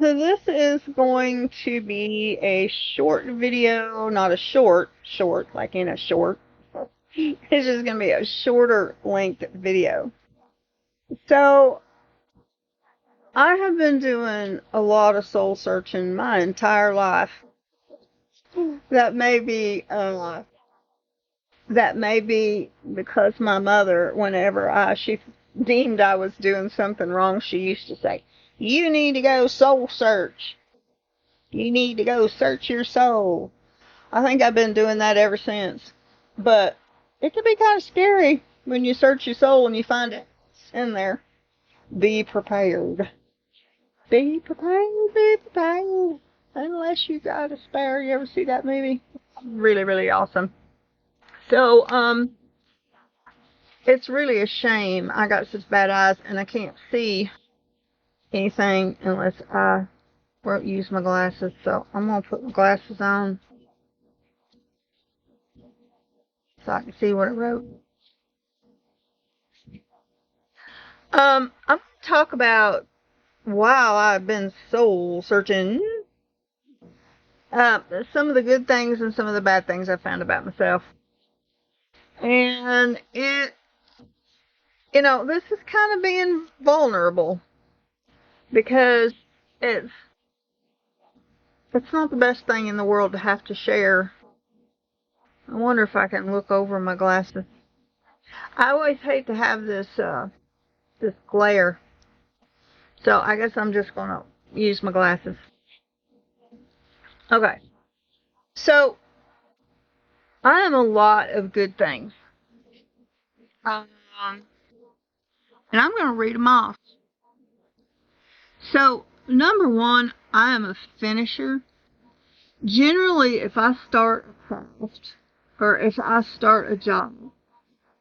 So this is going to be a short video, not a short, like in a short. It's just going to be a shorter length video. So I have been doing a lot of soul searching my entire life. That may be, because my mother, whenever she deemed I was doing something wrong, she used to say, "You need to go soul search. You need to go search your soul." I think I've been doing that ever since. But it can be kind of scary when you search your soul and you find it in there. Be prepared. Be prepared, be prepared. Unless you got a spare. You ever see that movie? Really, really awesome. So, it's really a shame. I got such bad eyes and I can't see anything unless I won't use my glasses. So I'm going to put my glasses on so I can see what I wrote. I'm going to talk about while I've been soul searching, some of the good things and some of the bad things I found about myself. And this is kind of being vulnerable because it's not the best thing in the world to have to share. I wonder if I can look over my glasses. I always hate to have this glare. So I guess I'm just going to use my glasses. Okay. So I am a lot of good things. And I'm going to read them off. So, number one, I am a finisher. Generally, if I start a craft, or if I start a job,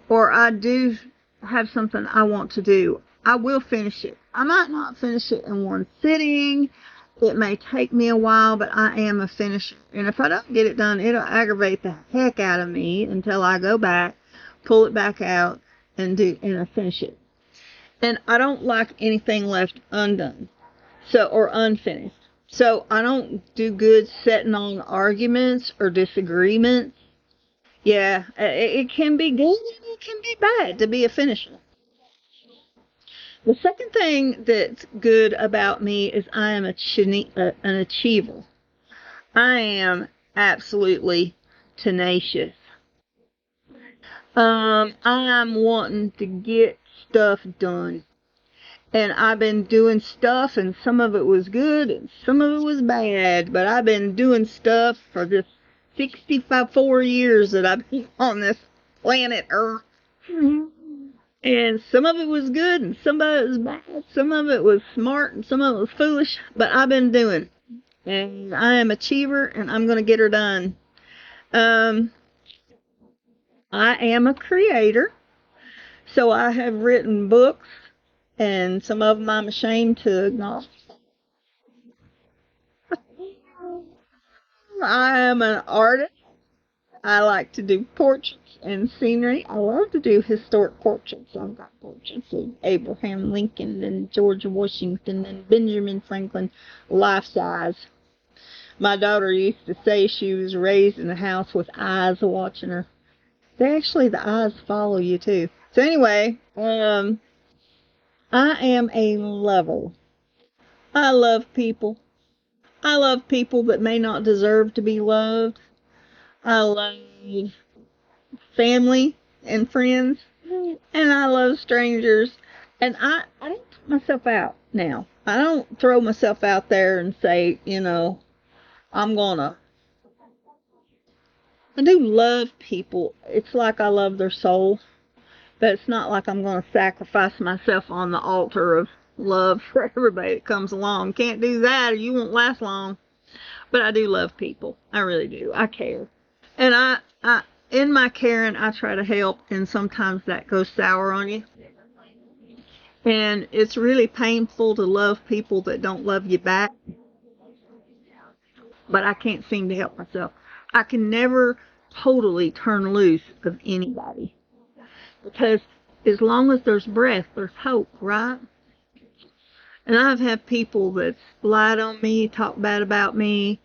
or I do have something I want to do, I will finish it. I might not finish it in one sitting. It may take me a while, but I am a finisher. And if I don't get it done, it'll aggravate the heck out of me until I go back, pull it back out, and I finish it. And I don't like anything left undone, or unfinished. So I don't do good setting on arguments or disagreements. Yeah, it can be good and it can be bad to be a finisher. The second thing that's good about me is I am an achiever. I am absolutely tenacious. I'm wanting to get stuff done. And I've been doing stuff, and some of it was good, and some of it was bad. But I've been doing stuff for the 64 years that I've been on this planet Earth. And some of it was good, and some of it was bad. Some of it was smart, and some of it was foolish. But I've been doing. And I am an achiever, and I'm going to get her done. I am a creator. So I have written books, and some of them I'm ashamed to acknowledge. I am an artist. I like to do portraits and scenery. I love to do historic portraits. I've got portraits of Abraham Lincoln and George Washington and Benjamin Franklin, life size. My daughter used to say she was raised in a house with eyes watching her. The eyes follow you too. So anyway, I am a lover. I love people. I love people that may not deserve to be loved. I love family and friends. And I love strangers. And I don't put myself out now. I don't throw myself out there and say, I'm gonna. I do love people. It's like I love their soul. But it's not like I'm going to sacrifice myself on the altar of love for everybody that comes along. Can't do that or you won't last long. But I do love people. I really do. I care. And I in my caring, I try to help, and sometimes that goes sour on you. And it's really painful to love people that don't love you back. But I can't seem to help myself. I can never totally turn loose of anybody. Because as long as there's breath, there's hope, right? And I've had people that lied on me, talk bad about me,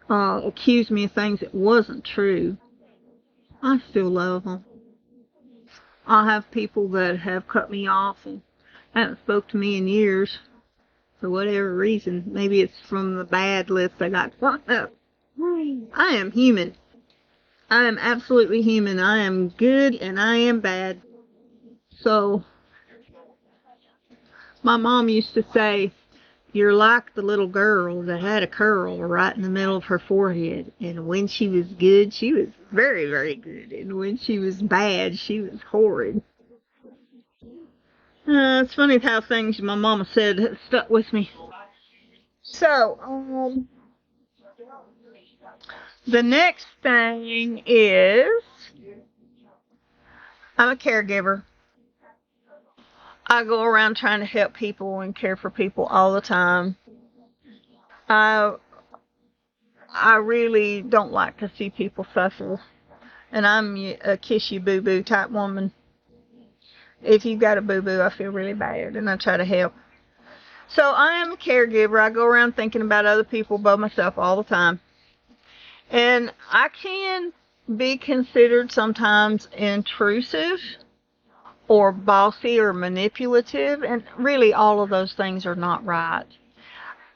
accuse me of things that wasn't true. I still love them. I have people that have cut me off and haven't spoke to me in years for whatever reason. Maybe it's from the bad list I got fucked up. I am human. I am absolutely human. I am good and I am bad. So, my mom used to say, you're like the little girl that had a curl right in the middle of her forehead. And when she was good, she was very, very good. And when she was bad, she was horrid. It's funny how things my mama said stuck with me. So, the next thing is I'm a caregiver. I go around trying to help people and care for people all the time. I I really don't like to see people suffer. And I'm a kiss you boo boo type woman. If you've got a boo boo, I feel really bad and I try to help. So I am a caregiver. I go around thinking about other people by myself all the time. And I can be considered sometimes intrusive or bossy or manipulative. And really, all of those things are not right.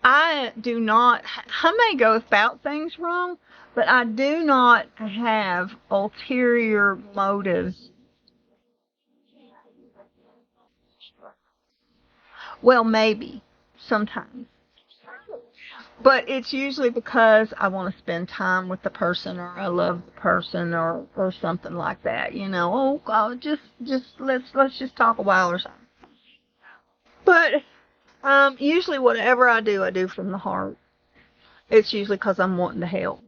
I do not, I may go about things wrong, but I do not have ulterior motives. Well, maybe, sometimes. But it's usually because I want to spend time with the person or I love the person or something like that. You know, oh God, let's just talk a while or something. But usually whatever I do from the heart. It's usually because I'm wanting to help.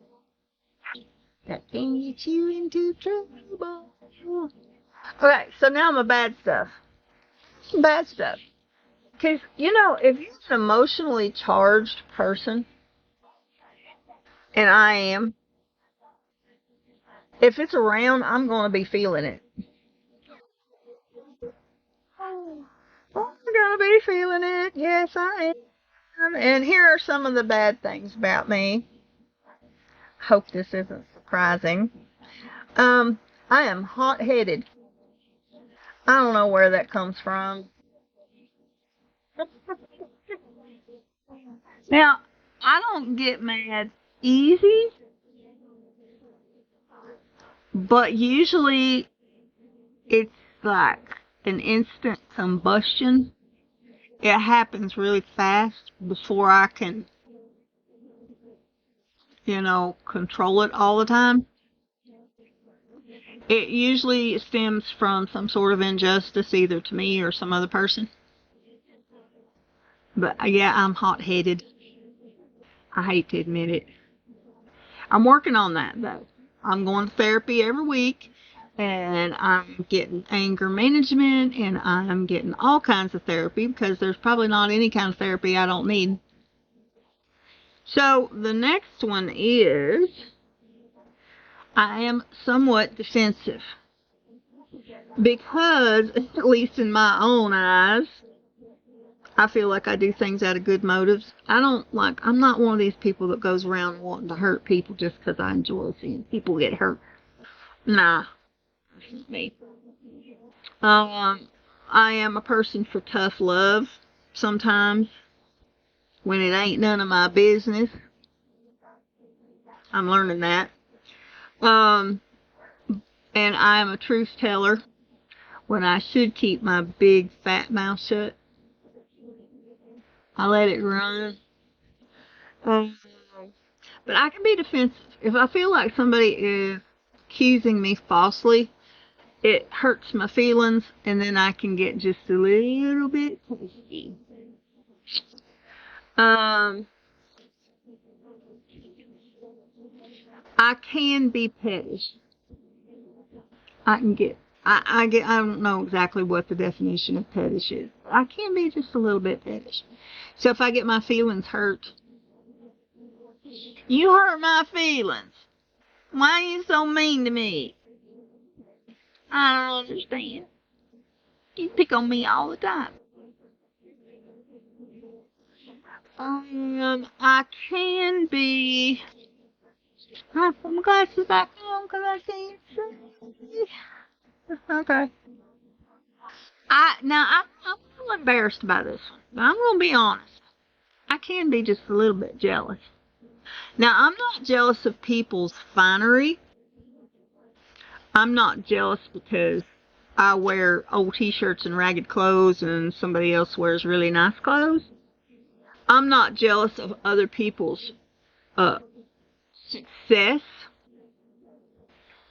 That can get you into trouble. Okay, so now my bad stuff. Bad stuff. Because, you know, if you're an emotionally charged person, and I am, if it's around, I'm going to be feeling it. I'm going to be feeling it. Yes, I am. And here are some of the bad things about me. Hope this isn't surprising. Um, I am hot-headed. I don't know where that comes from. Now, I don't get mad easy, but usually it's like an instant combustion. It happens really fast before I can, control it all the time. It usually stems from some sort of injustice, either to me or some other person. But yeah, I'm hot headed. I hate to admit it. I'm working on that though. I'm going to therapy every week and I'm getting anger management and I'm getting all kinds of therapy because there's probably not any kind of therapy I don't need. So the next one is I am somewhat defensive because, at least in my own eyes, I feel like I do things out of good motives. I'm not one of these people that goes around wanting to hurt people just because I enjoy seeing people get hurt. Nah, that's not me. I am a person for tough love sometimes when it ain't none of my business. I'm learning that. Um, and I am a truth teller when I should keep my big fat mouth shut. I let it run. Um, but I can be defensive. If I feel like somebody is accusing me falsely, it hurts my feelings, and then I can get just a little bit pushy. Um, I can be pettish. I can get. I get. I don't know exactly what the definition of pettish is. I can be just a little bit pettish. So if I get my feelings hurt, you hurt my feelings. Why are you so mean to me? I don't understand. You pick on me all the time. I can be. I put my glasses back on because I can't see. Okay. I'm a little embarrassed by this one, but I'm gonna be honest. I can be just a little bit jealous. Now, I'm not jealous of people's finery. I'm not jealous because I wear old t-shirts and ragged clothes and somebody else wears really nice clothes. I'm not jealous of other people's uh, success.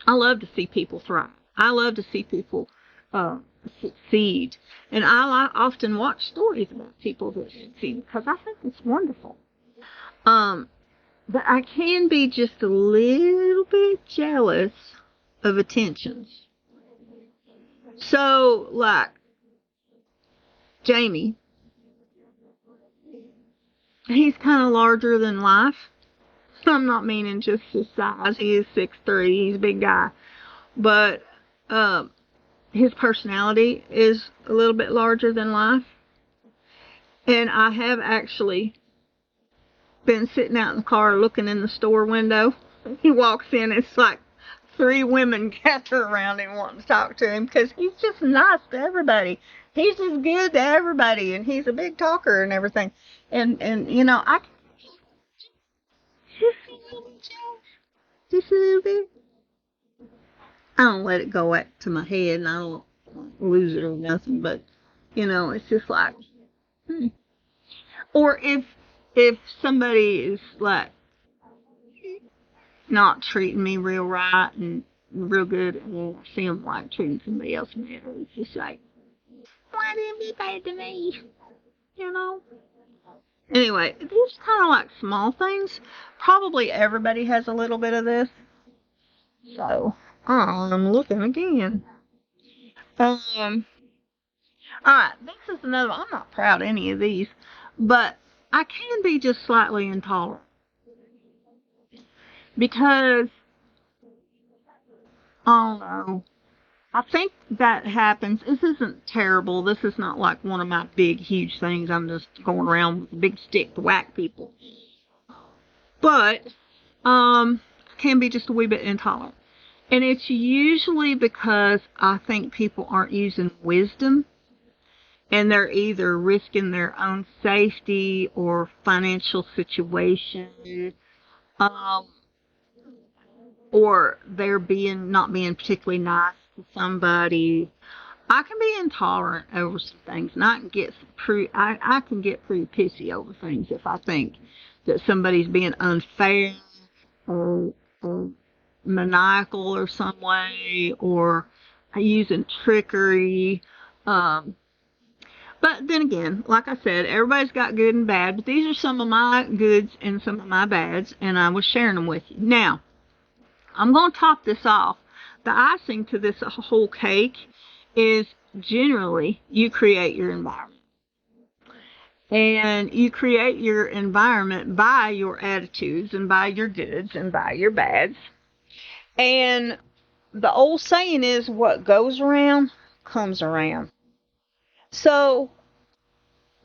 I love to see people thrive. I love to see people uh, succeed. And often watch stories about people that succeed because I think it's wonderful. Um, but I can be just a little bit jealous of attentions. So, like, Jamie, he's kind of larger than life. I'm not meaning just his size. He is 6'3". He's a big guy. But his personality is a little bit larger than life. And I have actually been sitting out in the car looking in the store window. He walks in, it's like 3 women gather around him wanting to talk to him because he's just nice to everybody. He's just good to everybody, and he's a big talker and everything. And you know, I can just a little bit jealous. Just a little bit. I don't let it go back to my head, and I don't lose it or nothing. But you know, it's just like, or if somebody is like not treating me real right and real good, and I see them like treating somebody else better, it's just like, why didn't be bad to me? You know. Anyway, these kind of like small things. Probably everybody has a little bit of this. So, I'm looking again. Alright, this is another one. I'm not proud of any of these, but I can be just slightly intolerant. Because, I don't know, I think that happens. This isn't terrible. This is not like one of my big, huge things. I'm just going around with a big stick to whack people. But, can be just a wee bit intolerant. And it's usually because I think people aren't using wisdom, and they're either risking their own safety or financial situation, um, or they're not being particularly nice to somebody. I can be intolerant over some things, and I can get pretty pissy over things if I think that somebody's being unfair or maniacal or some way, or using trickery. But then again, like I said, everybody's got good and bad, but these are some of my goods and some of my bads, and I was sharing them with you. Now, I'm going to top this off. The icing to this whole cake is generally you create your environment. And you create your environment by your attitudes and by your goods and by your bads. And the old saying is, what goes around comes around. So,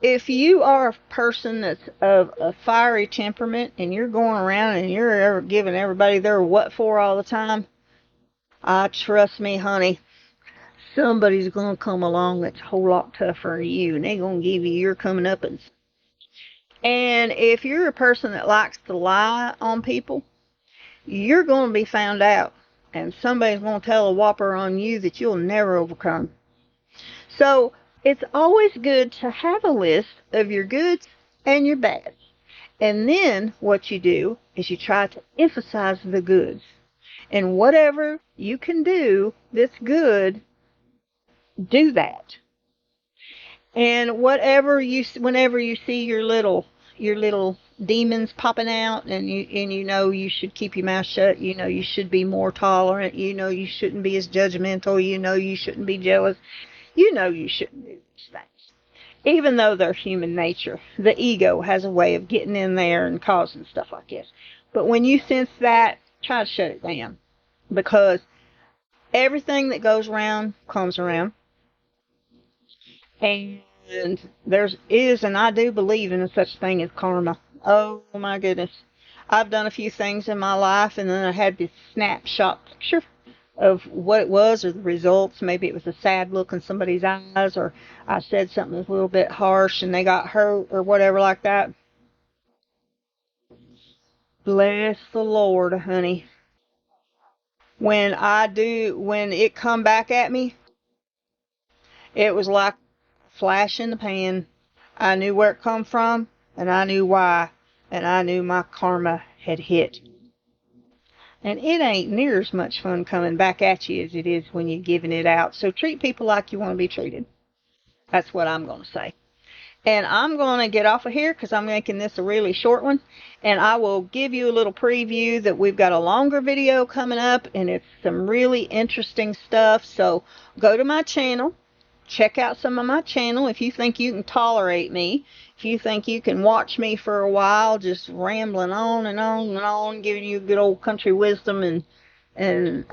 if you are a person that's of a fiery temperament and you're going around and you're ever giving everybody their what for all the time, trust me, honey, somebody's going to come along that's a whole lot tougher than you, and they're going to give you your coming up. And if you're a person that likes to lie on people, you're going to be found out, and somebody's going to tell a whopper on you that you'll never overcome. So, it's always good to have a list of your goods and your bads. And then what you do is you try to emphasize the goods. And whatever you can do that's good, do that. And whenever you see your little demons popping out, and you know you should keep your mouth shut, you know you should be more tolerant, you know you shouldn't be as judgmental, you know you shouldn't be jealous, you know you shouldn't do these things. Even though they're human nature, the ego has a way of getting in there and causing stuff like this. But when you sense that, try to shut it down, because everything that goes around comes around. And And and I do believe in a such thing as karma. Oh my goodness. I've done a few things in my life, and then I had this snapshot picture of what it was or the results. Maybe it was a sad look in somebody's eyes, or I said something that was a little bit harsh and they got hurt or whatever like that. Bless the Lord, honey. When it come back at me, it was like a flash in the pan. I knew where it come from, and I knew why, and I knew my karma had hit. And it ain't near as much fun coming back at you as it is when you're giving it out. So treat people like you want to be treated. That's what I'm going to say. And I'm going to get off of here because I'm making this a really short one. And I will give you a little preview that we've got a longer video coming up, and it's some really interesting stuff. So go to my channel. Check out some of my channel if you think you can tolerate me. If you think you can watch me for a while just rambling on and on and on, giving you good old country wisdom and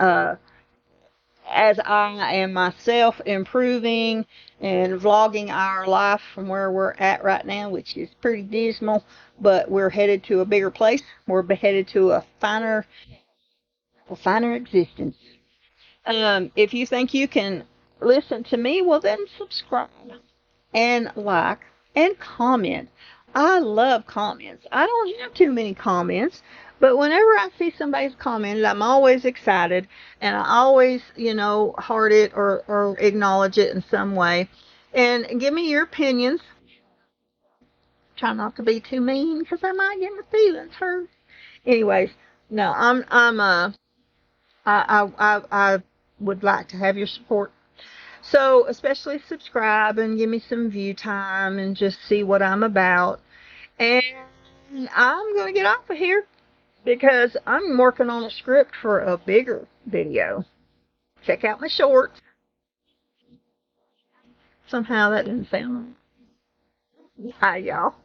as I am myself improving and vlogging our life from where we're at right now, which is pretty dismal, but we're headed to a bigger place. We're headed to a finer existence. If you think you can listen to me, well then subscribe and like and comment. I love comments. I don't have too many comments, but whenever I see somebody's commented, I'm always excited, and I always, heart it or acknowledge it in some way. And give me your opinions. Try not to be too mean because I might get my feelings hurt. Anyways, no, I would like to have your support. So, especially subscribe and give me some view time and just see what I'm about. And I'm going to get off of here because I'm working on a script for a bigger video. Check out my shorts. Somehow that didn't sound right. Hi, y'all.